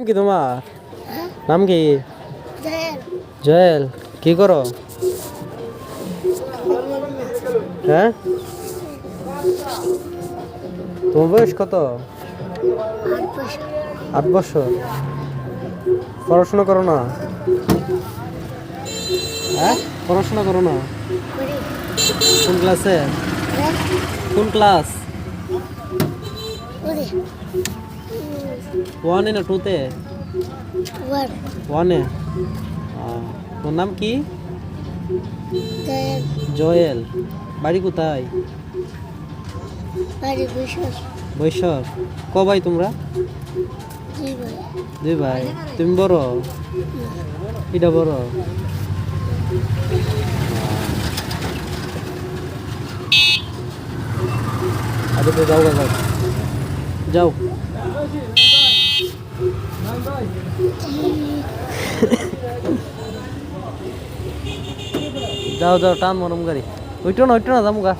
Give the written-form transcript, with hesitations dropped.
কি তোমার হ্যাঁ? নাম কি? জয়েল। জয়েল। কি করো? হ্যাঁ, তোমার বয়স কত? 8 বছর। 8 বছর। পড়াশোনা করো না? হ্যাঁ, পড়াশোনা করো না? করি। কোন ক্লাসে? হ্যাঁ? কোন ক্লাস? করি। 1 না 2-তে? ওয়ান। 1-এ। তোমার নাম কি? জয়েল। জয়েল। বাড়ি কোথায়? বাড়ি বছর। বৈশর। ক ভাই তোমরা? 2 ভাই। 2 ভাই। তুমি বড়? এটা বড়। আগে তো যাও যাও যাও। যাও যাও, টান মরম গাড়ি। ওইটা না যামুগা।